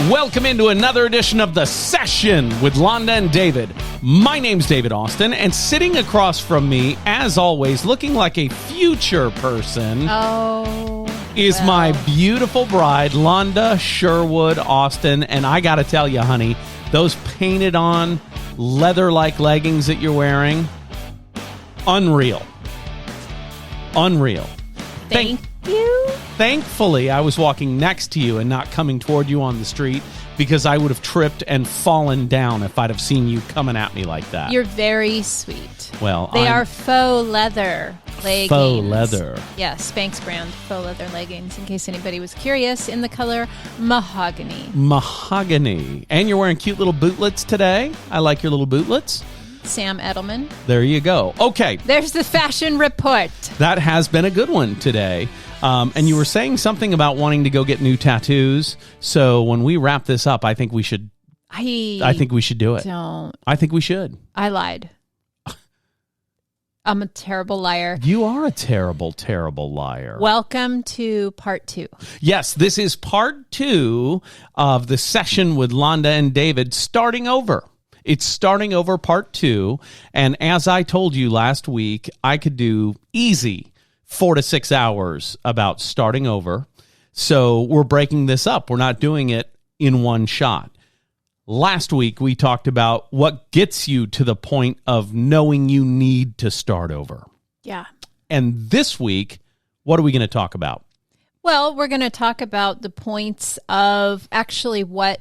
Welcome into another edition of The Session with Londa and David. My name's David Austin, and sitting across from me, as always, looking like a future person, is my beautiful bride, Londa Sherwood Austin. And I gotta tell you, honey, those painted on leather-like leggings that you're wearing, unreal. Unreal. Thank you. Thankfully, I was walking next to you and not coming toward you on the street, because I would have tripped and fallen down if I'd have seen you coming at me like that. You're very sweet. Well, they are faux leather leggings. Faux leather. Yeah, Spanx brand faux leather leggings, in case anybody was curious, in the color mahogany. Mahogany. And you're wearing cute little bootlets today. I like your little bootlets. Sam Edelman. There you go. Okay. There's the fashion report. That has been a good one today. And you were saying something about wanting to go get new tattoos. So when we wrap this up, I think we should. I think we should do it. I think we should. I lied. I'm a terrible liar. You are a terrible, terrible liar. Welcome to part 2. Yes, this is part 2 of The Session with Londa and David, starting over. It's starting over part 2. And as I told you last week, I could do easy 4 to 6 hours about starting over. So we're breaking this up. We're not doing it in one shot. Last week, we talked about what gets you to the point of knowing you need to start over. Yeah. And this week, what are we going to talk about? Well, we're going to talk about the points of actually what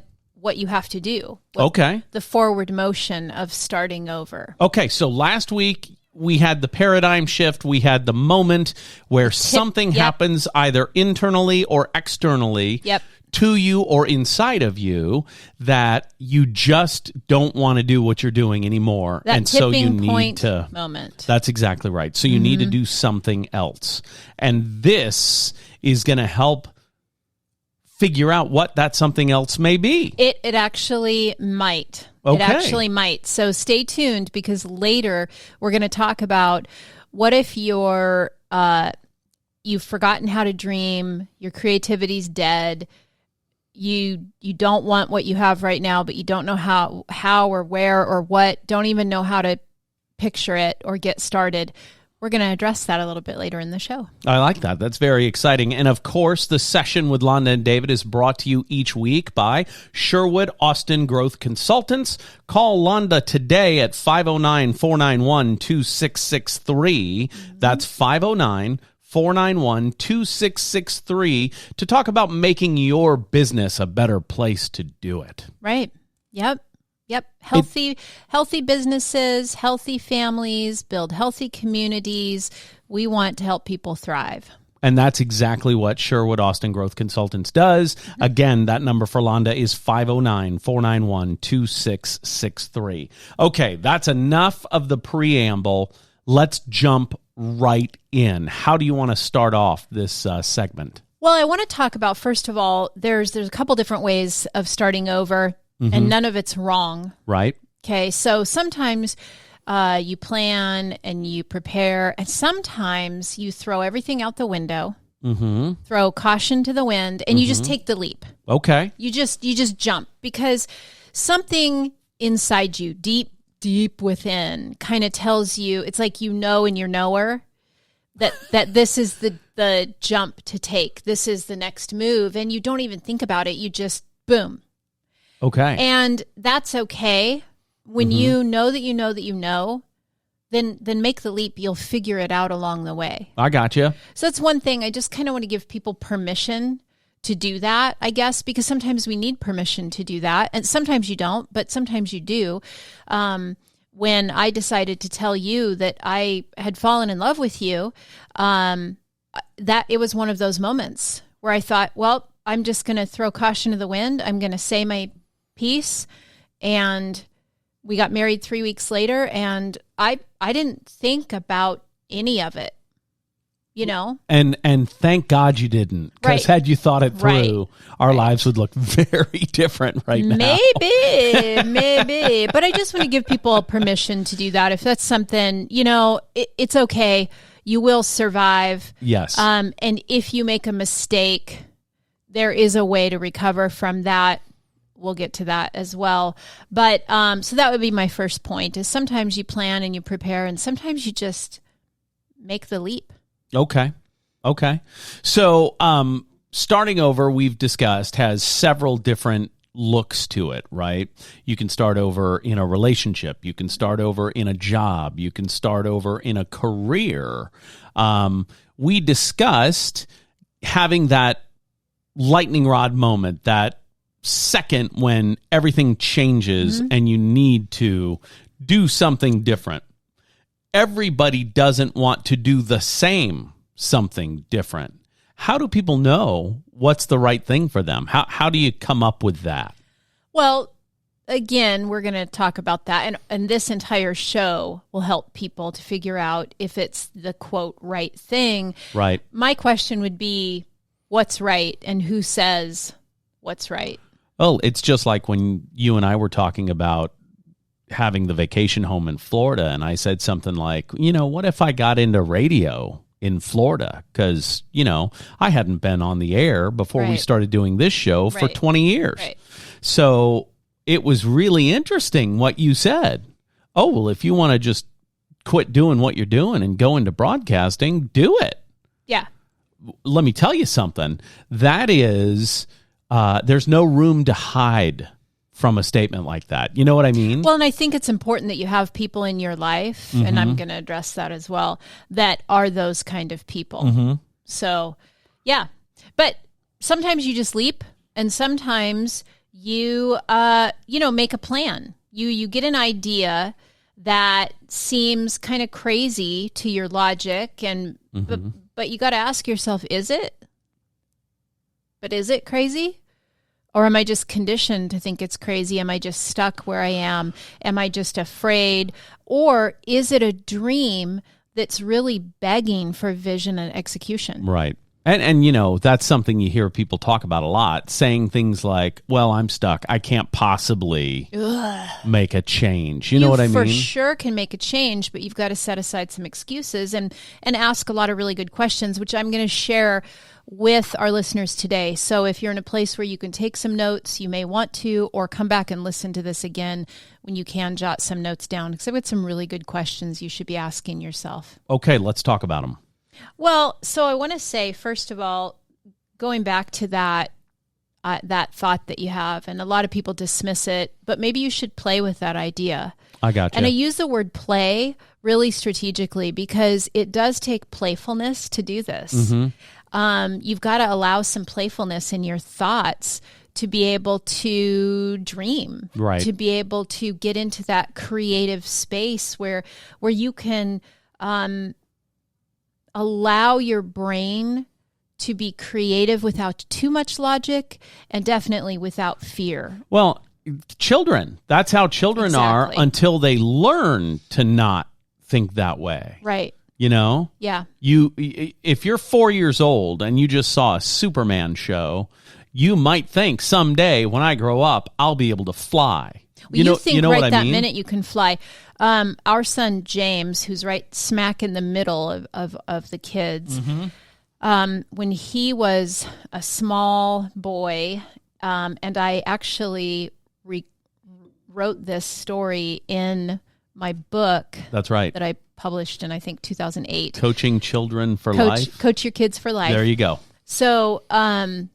you have to do. Okay. The forward motion of starting over. Okay, so last week, we had the paradigm shift. We had the moment where something happens either internally or externally to you or inside of you that you just don't want to do what you're doing anymore. That and so you tipping point need to moment. That's exactly right. So you need to do something else. And this is going to help figure out what that something else may be. It actually might. Okay. It actually might. So stay tuned, because later we're going to talk about what if you've forgotten how to dream, your creativity's dead, you don't want what you have right now, but you don't know how or where or what, don't even know how to picture it or get started. We're going to address that a little bit later in the show. I like that. That's very exciting. And of course, The Session with Londa and David is brought to you each week by Sherwood Austin Growth Consultants. Call Londa today at 509-491-2663. That's 509-491-2663 to talk about making your business a better place to do it. Right. Yep. Healthy businesses, healthy families, build healthy communities. We want to help people thrive. And that's exactly what Sherwood Austin Growth Consultants does. Again, that number for Londa is 509-491-2663. Okay, that's enough of the preamble. Let's jump right in. How do you want to start off this segment? Well, I want to talk about, first of all, there's a couple different ways of starting over. And none of it's wrong. Right. Okay, so sometimes you plan and you prepare, and sometimes you throw everything out the window, throw caution to the wind, and you just take the leap. Okay. You just jump, because something inside you, deep within, kind of tells you, it's like you know in your knower that this is the jump to take. This is the next move, and you don't even think about it. You just, boom. Okay. And that's okay. When you know that you know that you know, then make the leap. You'll figure it out along the way. I got you. So that's one thing. I just kind of want to give people permission to do that, I guess, because sometimes we need permission to do that. And sometimes you don't, but sometimes you do. When I decided to tell you that I had fallen in love with you, that it was one of those moments where I thought, well, I'm just going to throw caution to the wind. I'm going to say my piece. And we got married 3 weeks later, and I didn't think about any of it, you know? And thank God you didn't, because had you thought it through, our lives would look very different right now. Maybe. But I just want to give people permission to do that. If that's something, you know, it's okay. You will survive. Yes. And if you make a mistake, there is a way to recover from that we'll get to that as well. But so that would be my first point, is sometimes you plan and you prepare, and sometimes you just make the leap. Okay. So starting over, we've discussed, has several different looks to it, right? You can start over in a relationship. You can start over in a job. You can start over in a career. We discussed having that lightning rod moment, that second when everything changes and you need to do something different. Everybody doesn't want to do the same something different. How do people know what's the right thing for them? How do you come up with that? Well, again, we're going to talk about that. And this entire show will help people to figure out if it's the, quote, right thing. Right. My question would be, what's right, and who says what's right? Oh, it's just like when you and I were talking about having the vacation home in Florida, and I said something like, what if I got into radio in Florida? Because, I hadn't been on the air before we started doing this show for 20 years. Right. So it was really interesting what you said. Oh, well, if you want to just quit doing what you're doing and go into broadcasting, do it. Yeah. Let me tell you something. That is, there's no room to hide from a statement like that. You know what I mean? Well, and I think it's important that you have people in your life, and I'm going to address that as well, that are those kind of people. So, yeah. But sometimes you just leap, and sometimes you, make a plan. You get an idea that seems kind of crazy to your logic, and but you got to ask yourself, is it? But is it crazy? Or am I just conditioned to think it's crazy? Am I just stuck where I am? Am I just afraid? Or is it a dream that's really begging for vision and execution? Right. And that's something you hear people talk about a lot, saying things like, well, I'm stuck. I can't possibly make a change. You know what I mean? For sure can make a change, but you've got to set aside some excuses and ask a lot of really good questions, which I'm going to share with our listeners today. So if you're in a place where you can take some notes, you may want to, or come back and listen to this again when you can, jot some notes down, because I've got some really good questions you should be asking yourself. Okay, let's talk about them. Well, so I want to say, first of all, going back to that thought that you have, and a lot of people dismiss it, but maybe you should play with that idea. I got you. And I use the word play really strategically because it does take playfulness to do this. You've got to allow some playfulness in your thoughts to be able to dream, right? To be able to get into that creative space where you can allow your brain to be creative without too much logic and definitely without fear. Well, children, that's how children are until they learn to not think that way. Right. Yeah. If you're 4 years old and you just saw a Superman show, you might think someday when I grow up, I'll be able to fly. Well, you think right that minute you can fly. Our son James, who's right smack in the middle of the kids, when he was a small boy, and I actually wrote this story in my book. That's right. That I published in, I think, 2008. Coaching Children for Life. Coach Your Kids for Life. There you go. So I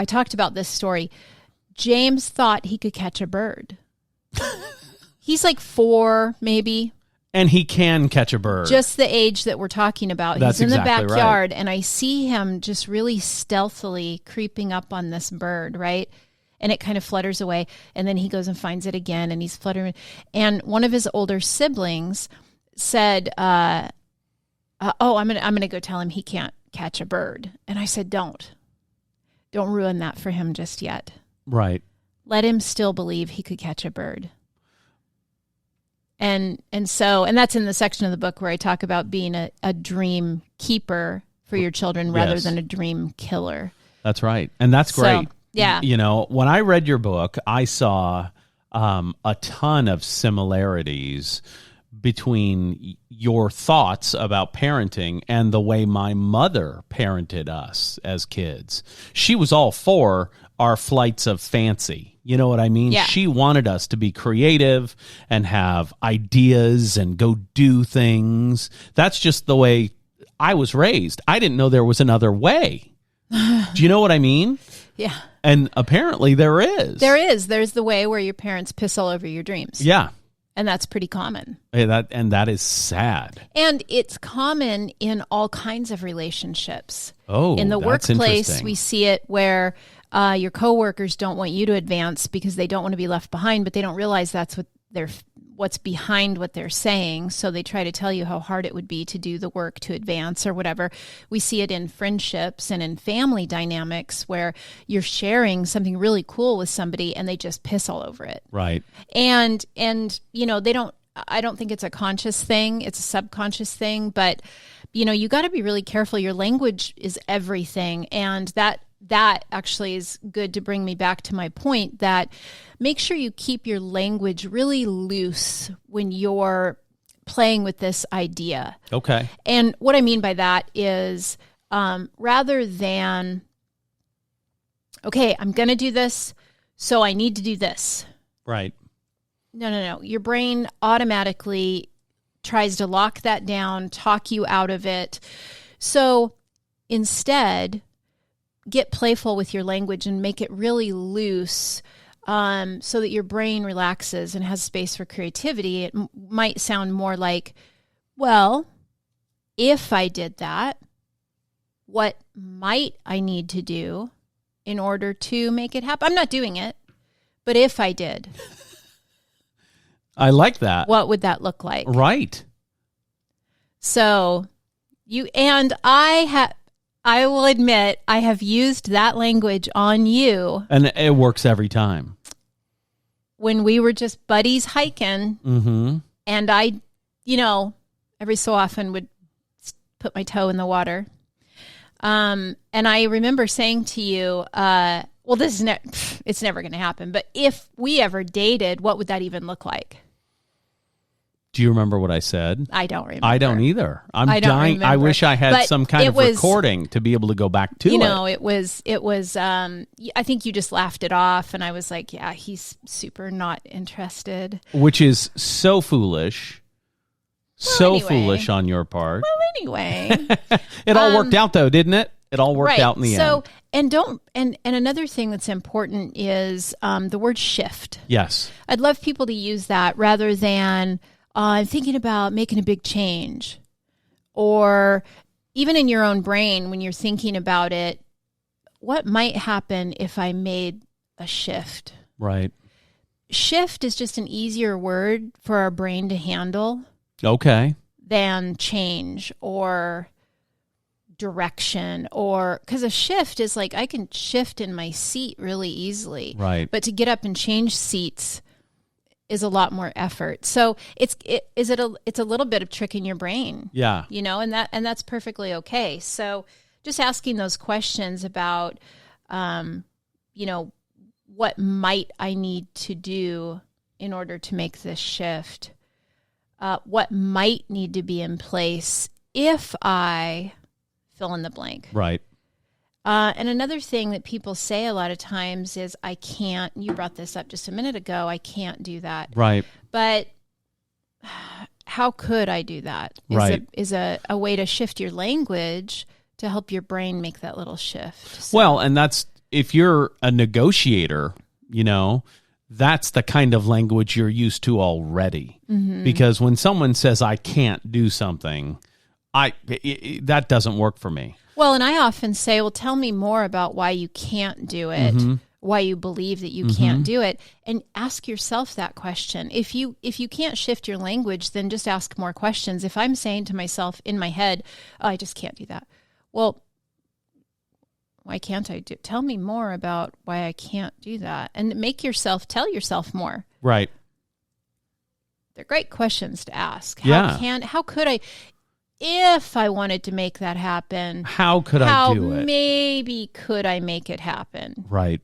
talked about this story. James thought he could catch a bird. He's like 4, maybe. And he can catch a bird. Just the age that we're talking about. That's He's in exactly the backyard, right. And I see him just really stealthily creeping up on this bird, right? And it kind of flutters away, and then he goes and finds it again, and he's fluttering. And one of his older siblings said, I'm gonna go tell him he can't catch a bird. And I said, don't ruin that for him just yet. Right. Let him still believe he could catch a bird. And that's in the section of the book where I talk about being a dream keeper for your children rather than a dream killer. That's right. And that's great. So, yeah. When I read your book, I saw a ton of similarities between your thoughts about parenting and the way my mother parented us as kids. She was all for our flights of fancy. You know what I mean? Yeah. She wanted us to be creative and have ideas and go do things. That's just the way I was raised. I didn't know there was another way. Do you know what I mean? Yeah. And apparently there is. There is. There's the way where your parents piss all over your dreams. Yeah. And that's pretty common. That is sad. And it's common in all kinds of relationships. Oh, in the that's workplace, interesting. we see it where your coworkers don't want you to advance because they don't want to be left behind, but they don't realize that's what's behind what they're saying. So they try to tell you how hard it would be to do the work to advance or whatever. We see it in friendships and in family dynamics where you're sharing something really cool with somebody and they just piss all over it. Right. And I don't think it's a conscious thing. It's a subconscious thing, but you got to be really careful. Your language is everything. And that actually is good to bring me back to my point that make sure you keep your language really loose when you're playing with this idea. Okay. And what I mean by that is rather than, okay, I'm going to do this, so I need to do this. Right. No. Your brain automatically tries to lock that down, talk you out of it. So instead, get playful with your language and make it really loose so that your brain relaxes and has space for creativity. It might sound more like, well, if I did that, what might I need to do in order to make it happen? I'm not doing it, but if I did, I like that. what would that look like? Right. So I will admit I have used that language on you. And it works every time. When we were just buddies hiking, Mm-hmm. and I, every so often would put my toe in the water. And I remember saying to you, well, this is it's never going to happen. But if we ever dated, what would that even look like? Do you remember what I said? I don't remember. I don't either. I'm I don't dying. I remember. wish I had But some kind it of was- recording to be able to go back to it. It was, I think you just laughed it off. And I was like, yeah, he's super not interested. Which is so foolish. So anyway. foolish on your part. Well, anyway. It all worked out though, didn't it? It all worked out in the end. And another thing that's important is the word shift. Yes. I'd love people to use that rather than thinking about making a big change, or even in your own brain when you're thinking about it, what might happen if I made a shift? Right. Shift is just an easier word for our brain to handle Okay. than change or direction, or because a shift is like I can shift in my seat really easily. Right. But to get up and change seats is a lot more effort. So it's a little bit of tricking your brain. Yeah. And that's perfectly okay. So just asking those questions about what might I need to do in order to make this shift? What might need to be in place if I fill in the blank? Right. And another thing that people say a lot of times is, I can't, you brought this up just a minute ago, I can't do that. Right. But how could I do that? Right. Is a way to shift your language to help your brain make that little shift. So, Well, and that's, if you're a negotiator, that's the kind of language you're used to already. Mm-hmm. Because when someone says, I can't do something, that doesn't work for me. well, and I often say, well, tell me more about why you can't do it, why you believe that you can't do it, and ask yourself that question. If you can't shift your language, then just ask more questions. If I'm saying to myself in my head, oh, I just can't do that. Well, why can't I do? Tell me more about why I can't do that, and tell yourself more. Right. They're great questions to ask. Yeah. How could I, if I wanted to make that happen, How could I do it? maybe could I make it happen? Right.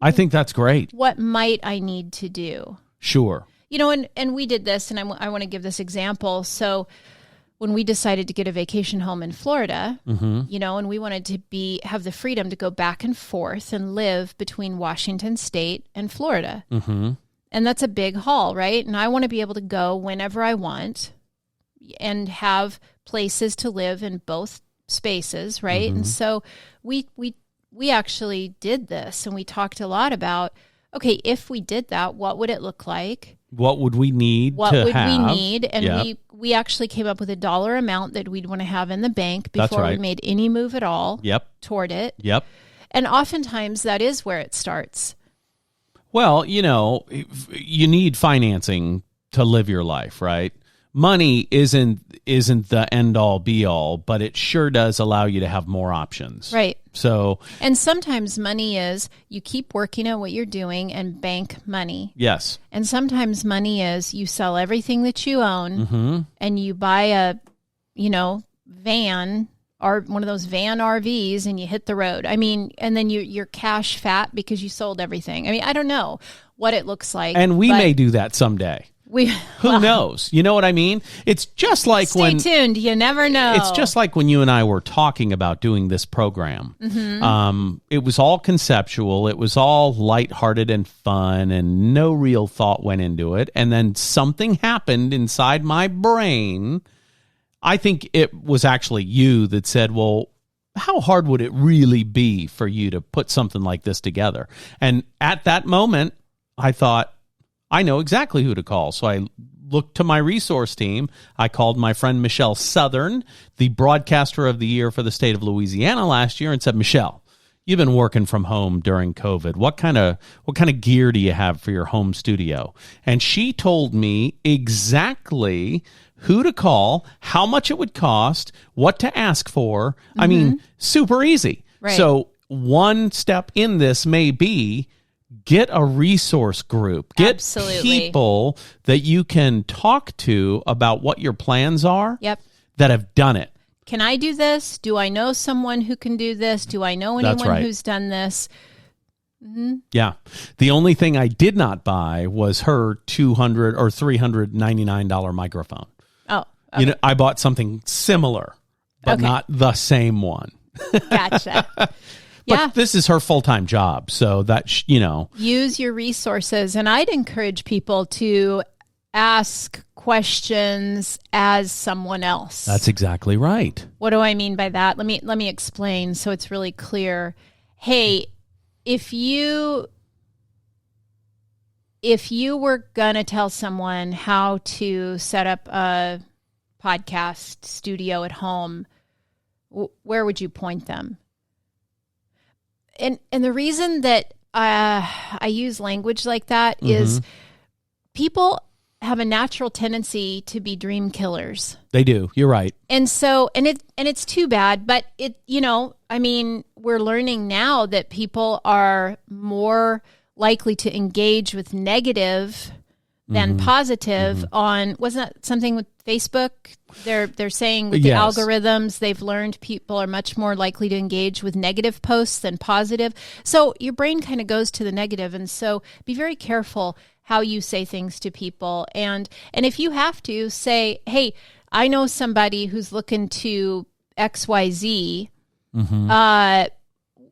I think that's great. What might I need to do? Sure. And we did this, and I want to give this example. So when we decided to get a vacation home in Florida, Mm-hmm. and we wanted to have the freedom to go back and forth and live between Washington State and Florida. Mm-hmm. And that's a big haul, right? And I want to be able to go whenever I want and have places to live in both spaces, right? Mm-hmm. And so we actually did this, and we talked a lot about, okay, if we did that, what would it look like? What would we need What to would have? we need? And Yep. we actually came up with a dollar amount that we'd want to have in the bank before we right. made any move at all Yep. toward it. Yep. And oftentimes that is where it starts. Well, you need financing to live your life, right? Money isn't the end all be all, but it sure does allow you to have more options. Right. So, And sometimes money is you keep working at what you're doing and bank money. yes. And sometimes money is you sell everything that you own Mm-hmm. and you buy a, van or one of those van RVs and you hit the road. I mean, and then you're cash fat because you sold everything. I mean, I don't know what it looks like. And we but may do that someday. Who knows? You know what I mean? It's just like Stay tuned. You never know. It's just like when you and I were talking about doing this program. Mm-hmm. It was all conceptual. It was all lighthearted and fun, and no real thought went into it. And then something happened inside my brain. I think it was actually you that said, well, how hard would it really be for you to put something like this together? And at that moment, I thought, I know exactly who to call. So I looked to my resource team. I called my friend Michelle Southern, the broadcaster of the year for the state of Louisiana last year, and said, Michelle, you've been working from home during COVID. What kind of gear do you have for your home studio? And she told me exactly who to call, how much it would cost, what to ask for. I mean, super easy. Right. So one step in this may be get a resource group. Get Absolutely. people that you can talk to about what your plans are. Yep. That have done it. Can I do this? Do I know someone who can do this? Do I know That's anyone right. who's done this? Yeah. The only thing I did not buy was her $200 or $399 microphone. Oh, okay. I bought something similar, but Okay. not the same one. Gotcha. But Yeah. this is her full-time job, so that Use your resources. And I'd encourage people to ask questions as someone else. that's exactly right. What do I mean by that? Let me explain so it's really clear. Hey, if you were going to tell someone how to set up a podcast studio at home, where would you point them? And the reason that I use language like that is people have a natural tendency to be dream killers. They do. You're right. And so, and it's too bad, but I mean, we're learning now that people are more likely to engage with negative than positive on, wasn't that something with Facebook? They're saying with the Yes. algorithms, they've learned people are much more likely to engage with negative posts than positive. So your brain kind of goes to the negative. And so be very careful how you say things to people. And if you have to say, hey, I know somebody who's looking to XYZ,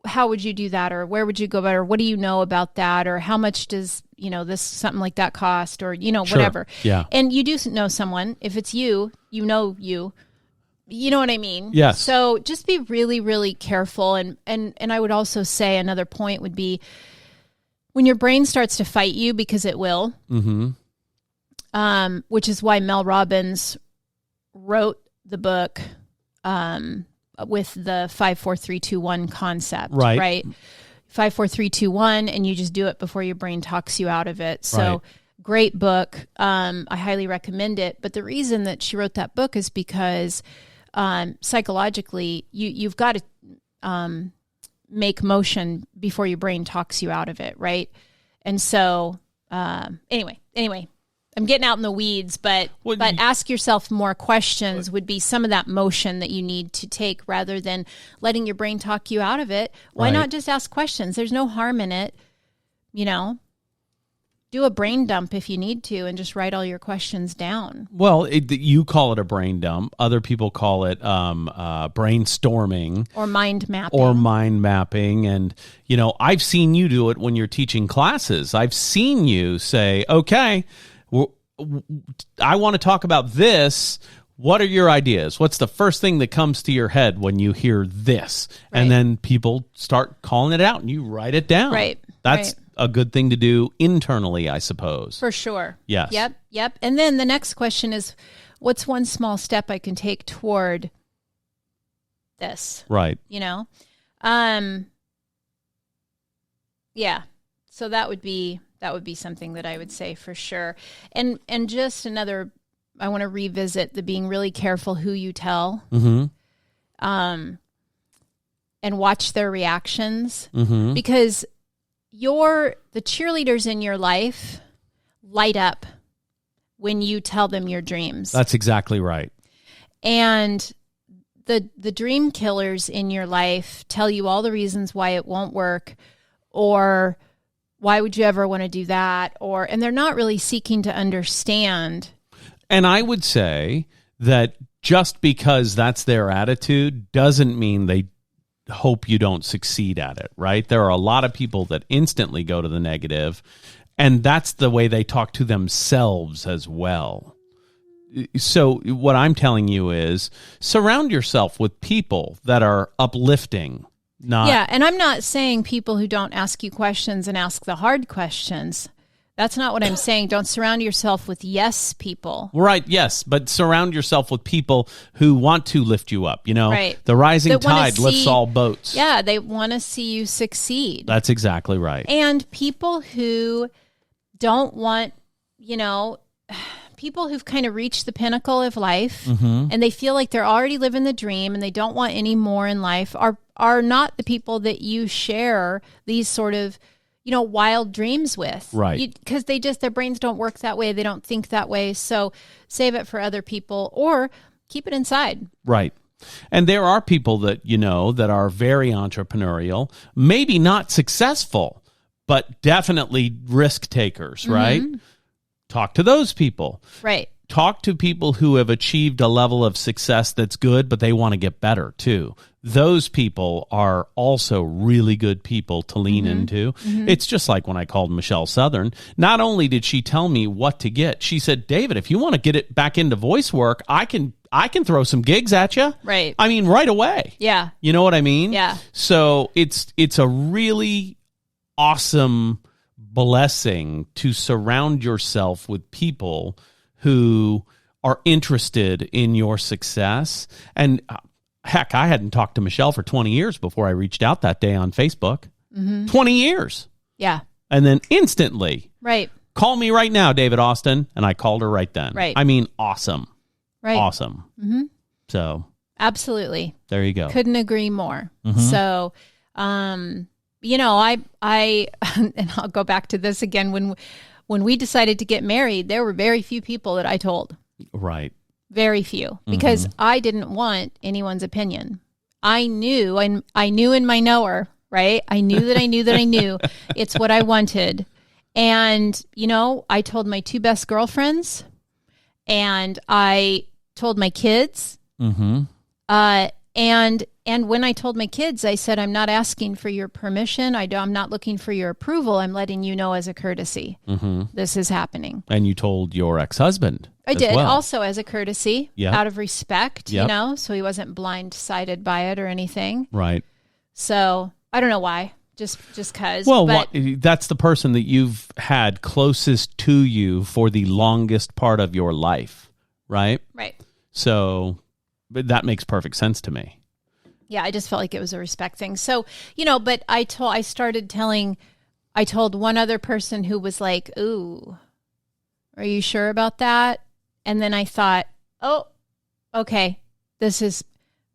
how would you do that? Or where would you go about? Or what do you know about that? Or how much does, this something like that cost? Or, Sure. whatever. Yeah. And you do know someone. If it's you know you. You know what I mean? Yes. So just be really, really careful. And I would also say another point would be when your brain starts to fight you, because it will, which is why Mel Robbins wrote the book with the 5-4-3-2-1 concept, right? 5-4-3-2-1, and you just do it before your brain talks you out of it. So Right. great book. I highly recommend it. But the reason that she wrote that book is because psychologically, you've got to make motion before your brain talks you out of it, right? And so anyway, I'm getting out in the weeds, but ask yourself more questions would be some of that motion that you need to take rather than letting your brain talk you out of it. Why Right. not just ask questions? There's no harm in it, do a brain dump if you need to and just write all your questions down. Well, you call it a brain dump. Other people call it brainstorming. Or mind mapping. And, I've seen you do it when you're teaching classes. I've seen you say, okay, I want to talk about this. What are your ideas? What's the first thing that comes to your head when you hear this? Right. And then people start calling it out and you write it down. Right. That's a good thing to do internally, I suppose. For sure. Yes. Yep. And then the next question is, what's one small step I can take toward this? Right. Yeah. So that would be something that I would say for sure. And just another, I want to revisit the being really careful who you tell. Mm-hmm. And watch their reactions. Mm-hmm. Because the cheerleaders in your life light up when you tell them your dreams. That's exactly right. And the dream killers in your life tell you all the reasons why it won't work, or why would you ever want to do that? And they're not really seeking to understand. And I would say that just because that's their attitude doesn't mean they hope you don't succeed at it, right? There are a lot of people that instantly go to the negative, and that's the way they talk to themselves as well. So what I'm telling you is surround yourself with people that are uplifting. And I'm not saying people who don't ask you questions and ask the hard questions. That's not what I'm saying. Don't surround yourself with yes people. Right, yes, but surround yourself with people who want to lift you up, Right. The rising tide lifts all boats. Yeah, they want to see you succeed. That's exactly right. And people who don't want, people who've kind of reached the pinnacle of life, mm-hmm. and they feel like they're already living the dream and they don't want any more in life are not the people that you share these sort of wild dreams with. Right. Because their brains don't work that way. They don't think that way. So save it for other people or keep it inside. Right. And there are people that, that are very entrepreneurial, maybe not successful, but definitely risk takers, right? Mm-hmm. Talk to those people. Right. Talk to people who have achieved a level of success that's good, but they want to get better too. Those people are also really good people to lean mm-hmm. into. Mm-hmm. It's just like when I called Michelle Southern. Not only did she tell me what to get, she said, David, if you want to get it back into voice work, I can throw some gigs at you. Right. I mean, right away. Yeah. You know what I mean? Yeah. So it's a really awesome blessing to surround yourself with people who are interested in your success. And heck, I hadn't talked to Michelle for 20 years before I reached out that day on Facebook. Mm-hmm. 20 years. Yeah. And then instantly, right. Call me right now, David Austin. And I called her right then. Right. I mean, awesome. Right. Awesome. Mm-hmm. So. Absolutely. There you go. Couldn't agree more. Mm-hmm. So, I and I'll go back to this again. When we decided to get married, there were very few people that I told. Right. Very few, because mm-hmm. I didn't want anyone's opinion. I knew in my knower, right? I knew that I knew that I knew it's what I wanted. And, I told my two best girlfriends, and I told my kids, mm-hmm. And when I told my kids, I said, I'm not asking for your permission. I'm not looking for your approval. I'm letting you know as a courtesy. Mm-hmm. This is happening. And you told your ex-husband. I did, well. also as a courtesy, yep. out of respect, yep. so he wasn't blindsided by it or anything. Right. So I don't know why, just because. Well, that's the person that you've had closest to you for the longest part of your life, right? Right. So that makes perfect sense to me. Yeah, I just felt like it was a respect thing. So, but I told one other person who was like, ooh, are you sure about that? And then I thought, oh, okay, this is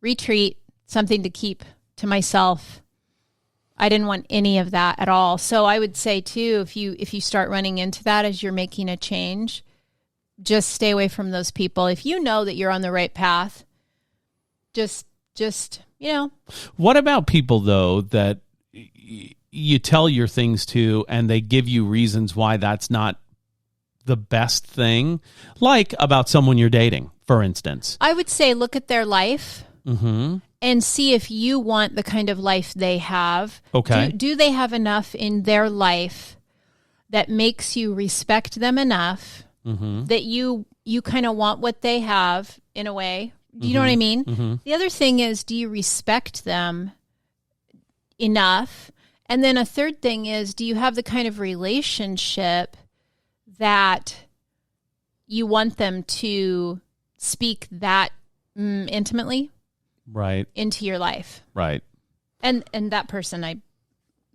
retreat, something to keep to myself. I didn't want any of that at all. So I would say too, if you start running into that as you're making a change, just stay away from those people. If you know that you're on the right path, just. What about people, though, that you tell your things to, and they give you reasons why that's not the best thing, like about someone you're dating, for instance. I would say look at their life and see if you want the kind of life they have. Okay. Do they have enough in their life that makes you respect them enough that you kind of want what they have in a way? Do you know what I mean? The other thing is, do you respect them enough? And then a third thing is, do you have the kind of relationship that you want them to speak that intimately into your life? Right. And that person,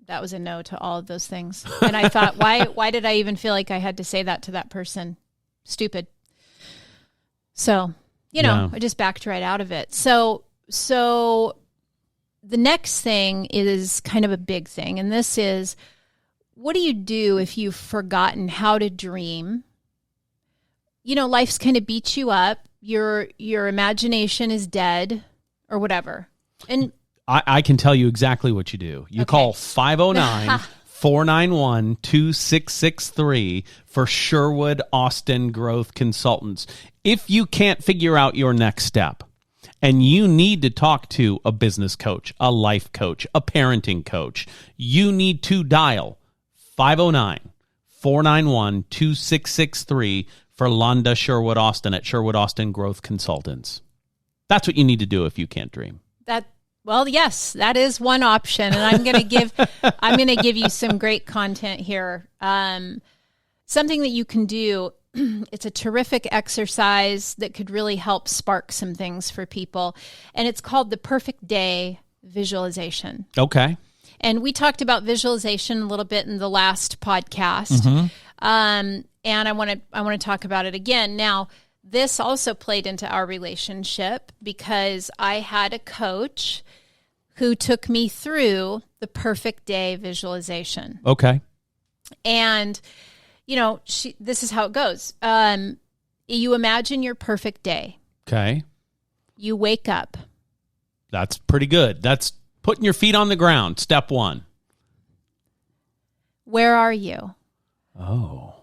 that was a no to all of those things. And I thought, why did I even feel like I had to say that to that person? Stupid. So, I just backed right out of it. So the next thing is kind of a big thing. And this is, what do you do if you've forgotten how to dream? Life's kind of beat you up. Your imagination is dead or whatever. And I can tell you exactly what you do. You call 509-491-2663 for Sherwood Austin Growth Consultants. If you can't figure out your next step and you need to talk to a business coach, a life coach, a parenting coach, you need to dial 509-491-2663 for Londa Sherwood Austin at Sherwood Austin Growth Consultants. That's what you need to do if you can't dream. Well, yes, that is one option, and I'm going to give you some great content here. Something that you can do. It's a terrific exercise that could really help spark some things for people, and it's called the Perfect Day Visualization. Okay. And we talked about visualization a little bit in the last podcast, and I want to talk about it again now. This also played into our relationship because I had a coach who took me through the perfect day visualization. Okay. And, this is how it goes. You imagine your perfect day. Okay. You wake up. That's pretty good. That's putting your feet on the ground. Step one. Where are you? Oh.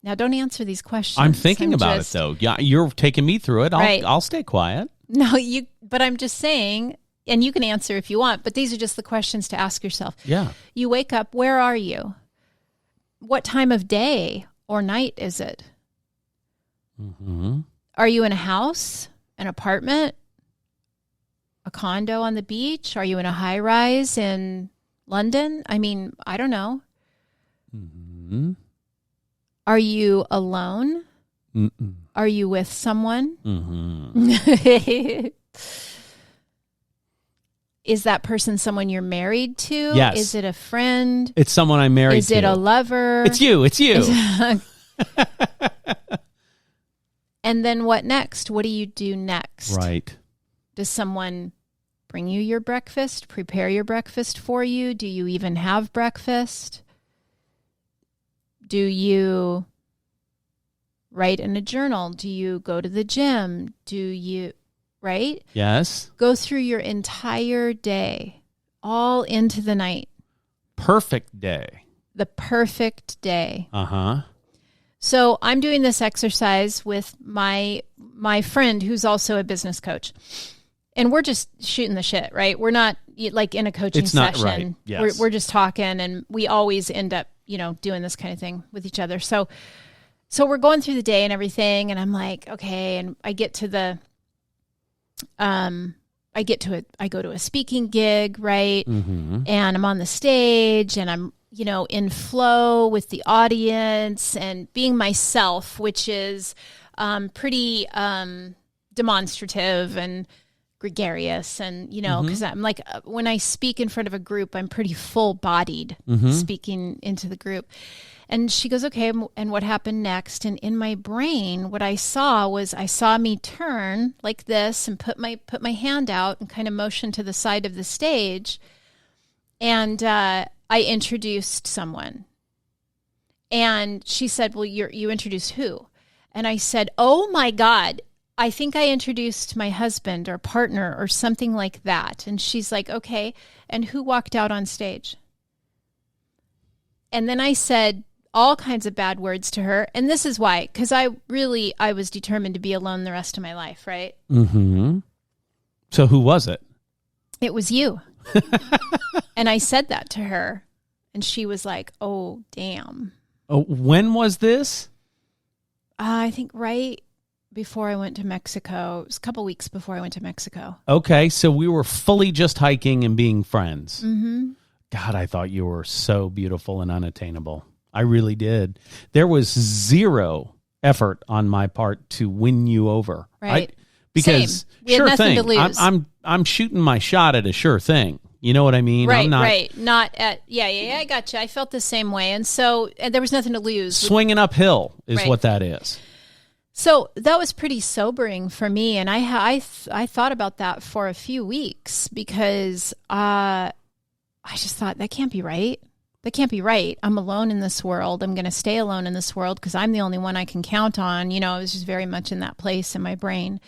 Now, don't answer these questions. I'm thinking about it, though. Yeah, you're taking me through it. I'll stay quiet. No, but I'm just saying, and you can answer if you want, but these are just the questions to ask yourself. Yeah. You wake up. Where are you? What time of day or night is it? Are you in a house, an apartment, a condo on the beach? Are you in a high rise in London? I mean, I don't know. Are you alone? Are you with someone? Is that person someone you're married to? Yes. Is it a friend? It's someone I'm married to. Is it a lover? It's you. And then what next? What do you do next? Right. Does someone bring you your breakfast, prepare your breakfast for you? Do you even have breakfast? Do you write in a journal? Do you go to the gym? Right? Yes. Go through your entire day, all into the night. Perfect day. The perfect day. Uh-huh. So I'm doing this exercise with my friend who's also a business coach. And we're just shooting the shit, right? We're not like in a coaching session. Right. Yes. We're just talking, and we always end up, doing this kind of thing with each other. So we're going through the day and everything, and I'm like, okay, and I go to a speaking gig, right? And I'm on the stage, and I'm, in flow with the audience and being myself, which is pretty demonstrative and gregarious, and because I'm like, when I speak in front of a group, I'm pretty full-bodied speaking into the group. And she goes, okay, and what happened next? And in my brain, what I saw me turn like this and put my hand out and kind of motion to the side of the stage, and I introduced someone. And she said, well, you introduced who? And I said, oh my God, I think I introduced my husband or partner or something like that. And she's like, okay, and who walked out on stage? And then I said all kinds of bad words to her. And this is why, because I was determined to be alone the rest of my life, right? Mm-hmm. So who was it? It was you. And I said that to her. And she was like, oh, damn. Oh, when was this? I think right before I went to Mexico. It was a couple weeks before I went to Mexico. Okay, so we were fully just hiking and being friends. Mm-hmm. God, I thought you were so beautiful and unattainable. I really did. There was zero effort on my part to win you over. Right. Because Same. We had sure nothing thing. to lose. I'm shooting my shot at a sure thing. You know what I mean? Right, I'm not right. Not at, yeah, I gotcha. I felt the same way. And so there was nothing to lose. Swinging uphill is Right. what that is. So that was pretty sobering for me. And I thought about that for a few weeks because I just thought, that can't be right. That can't be right. I'm alone in this world. I'm going to stay alone in this world because I'm the only one I can count on. You know, I was just very much in that place in my brain.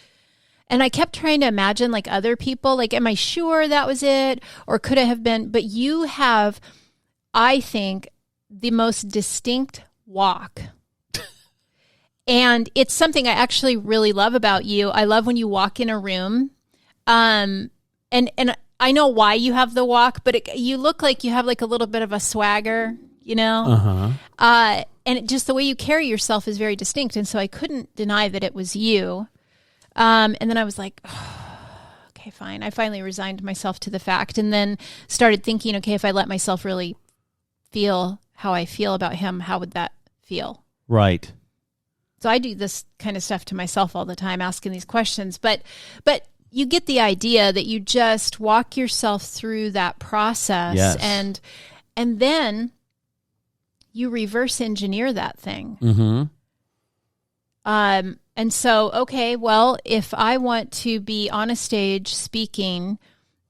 And I kept trying to imagine like other people, like, am I sure that was it? Or could it have been? But you have, I think, the most distinct walk. And it's something I actually really love about you. I love when you walk in a room. And I know why you have the walk, but you look like you have like a little bit of a swagger, you know? Uh-huh. And just the way you carry yourself is very distinct. And so I couldn't deny that it was you. And then I was like, oh, okay, fine. I finally resigned myself to the fact and then started thinking, okay, if I let myself really feel how I feel about him, how would that feel? Right. So I do this kind of stuff to myself all the time, asking these questions. But you get the idea that you just walk yourself through that process. Yes. And then you reverse engineer that thing. Mm-hmm. And so, okay, well, if I want to be on a stage speaking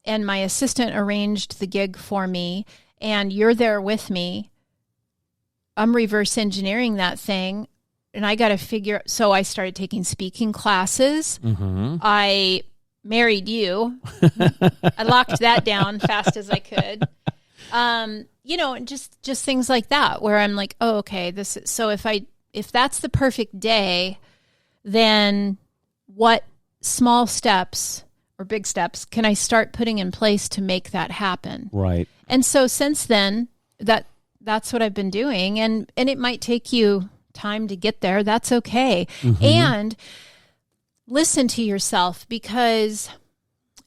and my assistant arranged the gig for me and you're there with me, I'm reverse engineering that thing. And I got to figure, so I started taking speaking classes. Mm-hmm. I married you. I locked that down fast as I could. You know, and just things like that where I'm like, oh, okay, so if that's the perfect day, then what small steps or big steps can I start putting in place to make that happen? Right. And so since then, that's what I've been doing. And it might take you time to get there. That's okay. Mm-hmm. And listen to yourself, because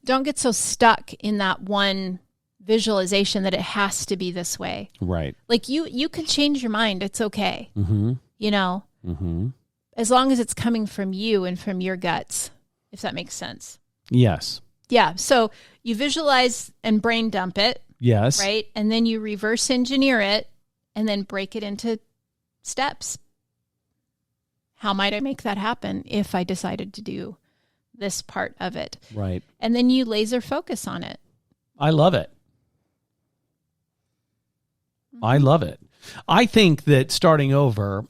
don't get so stuck in that one visualization that it has to be this way. Right. Like you can change your mind. It's okay. Mm-hmm. You know, mm-hmm. as long as it's coming from you and from your guts, if that makes sense. Yes. Yeah. So you visualize and brain dump it. Yes. Right. And then you reverse engineer it and then break it into steps. How might I make that happen if I decided to do this part of it? Right. And then you laser focus on it. I love it. I love it. I think that starting over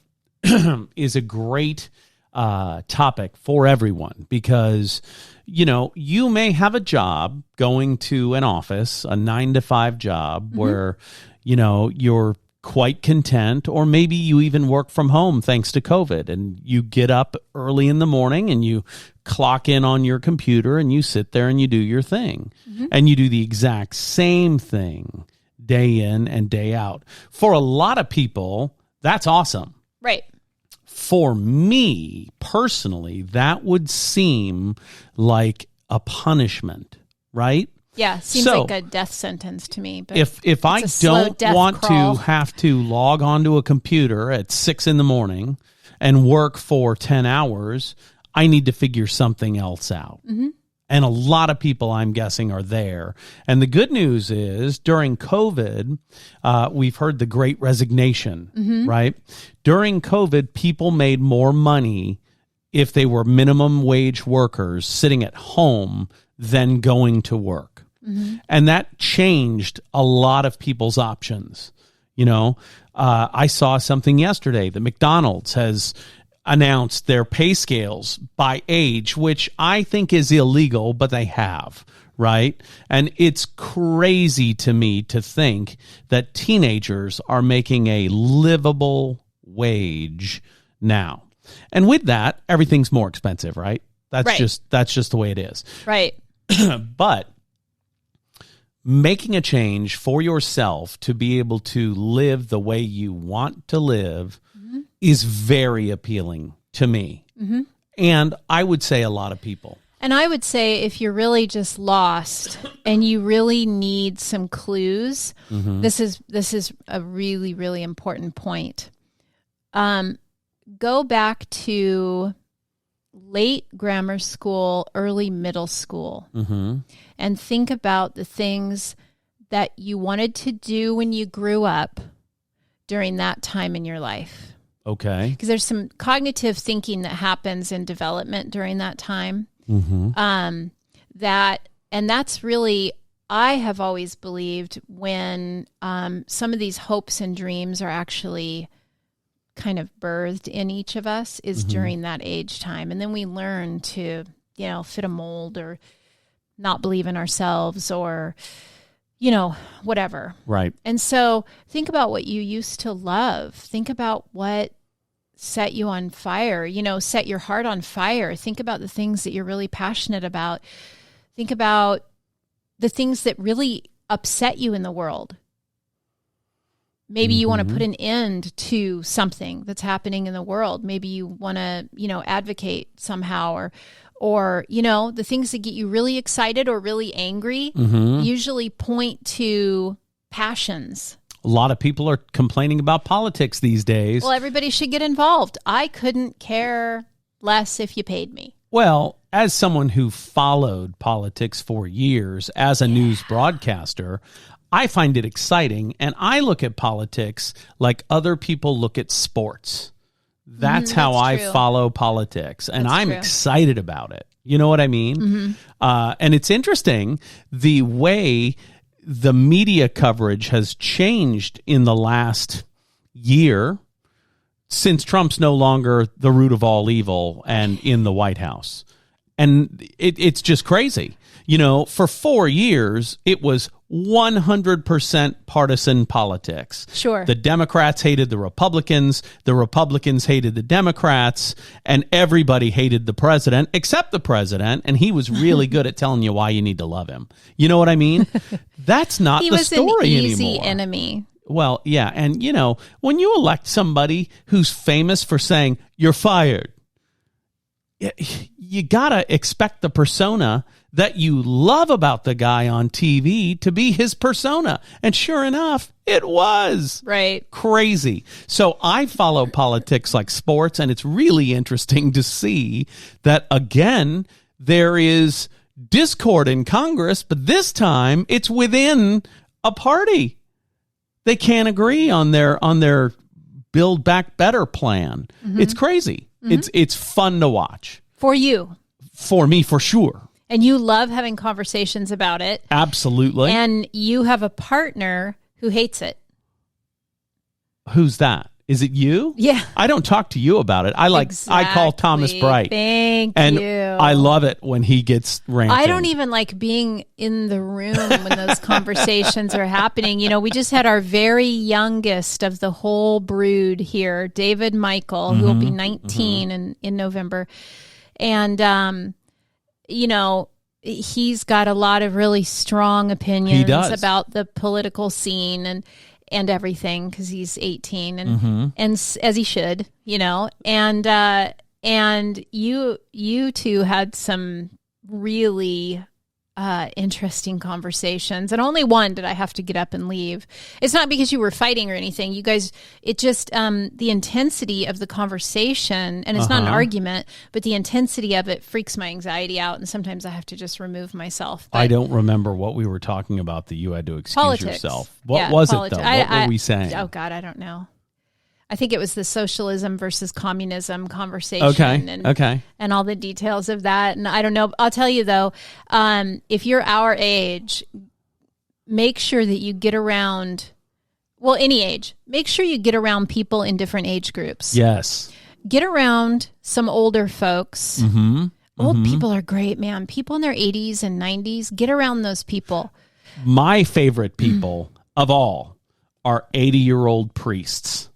is a great topic for everyone because, you know, you may have a job going to an office, a 9-to-5 job mm-hmm. where, you know, you're quite content, or maybe you even work from home thanks to COVID, and you get up early in the morning and you clock in on your computer and you sit there and you do your thing mm-hmm. and you do the exact same thing day in and day out. For a lot of people, that's awesome. Right. For me personally, that would seem like a punishment, right? Yeah, seems like a death sentence to me. But if I don't want crawl. to have to log onto a computer at 6 a.m. and work for 10 hours, I need to figure something else out. Mm-hmm. And a lot of people, I'm guessing, are there. And the good news is during COVID, we've heard the Great Resignation, mm-hmm. right? During COVID, people made more money if they were minimum wage workers sitting at home than going to work. Mm-hmm. And that changed a lot of people's options. You know, I saw something yesterday that McDonald's has announced their pay scales by age, which I think is illegal, but they have, right? And it's crazy to me to think that teenagers are making a livable wage now. And with that, everything's more expensive, right? That's just the way it is. Right. But making a change for yourself to be able to live the way you want to live is very appealing to me. And I would say a lot of people. And I would say if you're really just lost and you really need some clues, this is a really, really important point. Go back to late grammar school, early middle school, and think about the things that you wanted to do when you grew up during that time in your life. Okay. Because there's some cognitive thinking that happens in development during that time. That's really, I have always believed when some of these hopes and dreams are actually kind of birthed in each of us is during that age time. And then we learn to, fit a mold or not believe in ourselves or, whatever. Right. And so think about what you used to love. Think about what set you on fire, set your heart on fire. Think about the things that you're really passionate about. Think about the things that really upset you in the world. Maybe you want to put an end to something that's happening in the world. Maybe you want to, advocate somehow or the things that get you really excited or really angry usually point to passions. A lot of people are complaining about politics these days. Well, everybody should get involved. I couldn't care less if you paid me. Well, as someone who followed politics for years as a news broadcaster, I find it exciting, and I look at politics like other people look at sports. That's how I follow politics, and I'm excited about it. You know what I mean? And it's interesting the way the media coverage has changed in the last year since Trump's no longer the root of all evil and in the White House. And it's just crazy. For 4 years, it was 100% partisan politics. Sure. The Democrats hated the Republicans hated the Democrats, and everybody hated the president except the president, and he was really good at telling you why you need to love him. You know what I mean? That's not the story anymore. He was an easy enemy. Well, yeah, and when you elect somebody who's famous for saying, "You're fired," you gotta expect the persona that you love about the guy on TV to be his persona. And sure enough, it was. Right. Crazy. So I follow politics like sports, and it's really interesting to see that, again, there is discord in Congress, but this time it's within a party. They can't agree on their Build Back Better plan. It's crazy. It's fun to watch. For you. For me, for sure. And you love having conversations about it. Absolutely. And you have a partner who hates it. Who's that? Is it you? Yeah. I don't talk to you about it. I call Thomas Bright. Thank and you. I love it when he gets ranting. I don't even like being in the room when those conversations are happening. We just had our very youngest of the whole brood here, David Michael, who will be 19 in November. And, he's got a lot of really strong opinions about the political scene and everything because he's 18 and as he should, and you two had some really interesting conversations, and only one did I have to get up and leave. It's not because you were fighting or anything. You guys, it just the intensity of the conversation, and it's not an argument, but the intensity of it freaks my anxiety out, and sometimes I have to just remove myself. But I don't remember what we were talking about that you had to excuse politics. yourself. What was it though? What were we saying? Oh God, I don't know. I think it was the socialism versus communism conversation and all the details of that. And I don't know. I'll tell you, though, if you're our age, make sure that you get around, well, any age, make sure you get around people in different age groups. Yes. Get around some older folks. Old people are great, man. People in their 80s and 90s, get around those people. My favorite people of all are 80-year-old priests,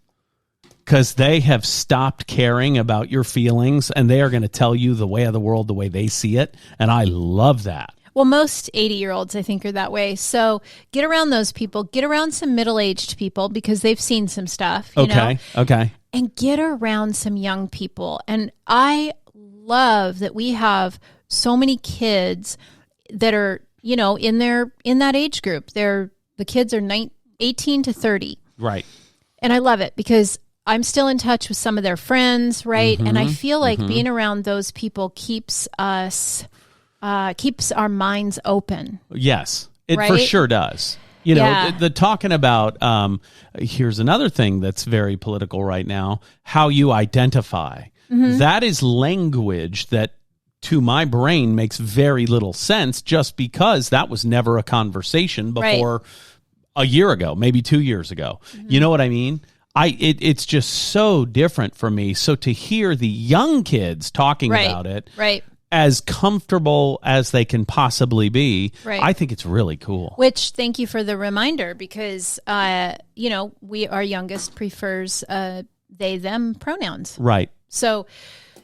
because they have stopped caring about your feelings and they are going to tell you the way of the world the way they see it. And I love that. Well, most 80-year-olds, I think, are that way. So get around those people. Get around some middle-aged people because they've seen some stuff. You know? Okay. And get around some young people. And I love that we have so many kids that are, in that age group. The kids are 18 to 30. Right. And I love it because I'm still in touch with some of their friends, right? And I feel like being around those people keeps our minds open. Yes, it right? for sure does. The talking about, here's another thing that's very political right now, how you identify. That is language that to my brain makes very little sense just because that was never a conversation before a year ago, maybe 2 years ago. You know what I mean? It's just so different for me. So to hear the young kids talking about it, as comfortable as they can possibly be, I think it's really cool. Which, thank you for the reminder, because our youngest prefers they them pronouns. Right. So,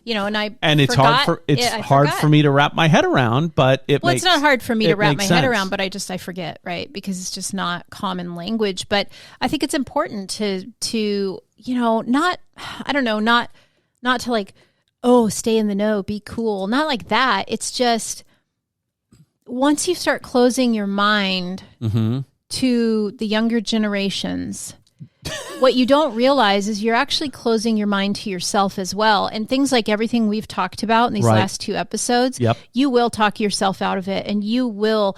it's hard for me to wrap my head around, but it's not hard for me to wrap my head around, but I forget, right? Because it's just not common language. But I think it's important to not to like, oh, stay in the know, be cool. Not like that. It's just once you start closing your mind to the younger generations, what you don't realize is you're actually closing your mind to yourself as well. And things like everything we've talked about in these last 2 episodes, you will talk yourself out of it and you will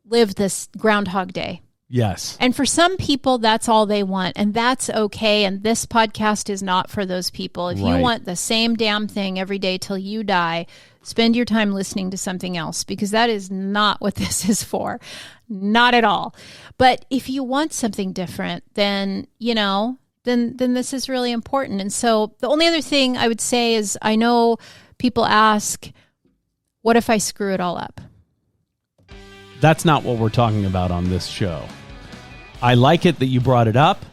live this Groundhog Day. Yes. And for some people, that's all they want. And that's okay. And this podcast is not for those people. If you want the same damn thing every day till you die, spend your time listening to something else, because that is not what this is for. Not at all. But if you want something different, then, then this is really important. And so the only other thing I would say is, I know people ask, what if I screw it all up? That's not what we're talking about on this show. I like it that you brought it up.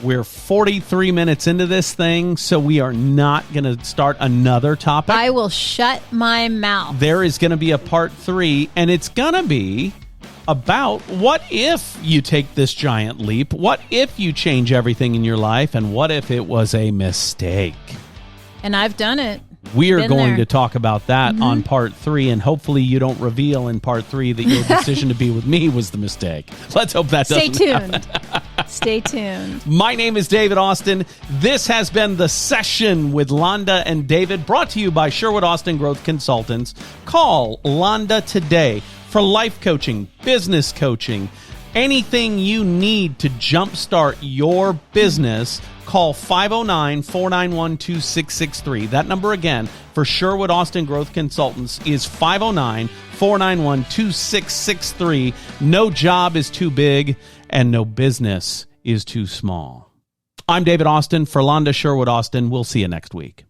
We're 43 minutes into this thing, so we are not going to start another topic. I will shut my mouth. There is going to be a part 3, and it's going to be about what if you take this giant leap? What if you change everything in your life? And what if it was a mistake? And I've done it. We are going to talk about that on part 3, and hopefully you don't reveal in part 3 that your decision to be with me was the mistake. Let's hope that doesn't happen. Stay tuned. My name is David Austin. This has been The Session with Londa and David, brought to you by Sherwood Austin Growth Consultants. Call Londa today for life coaching, business coaching, anything you need to jumpstart your business. Call 509-491-2663. That number again for Sherwood Austin Growth Consultants is 509-491-2663. No job is too big and no business is too small. I'm David Austin for Londa Sherwood Austin. We'll see you next week.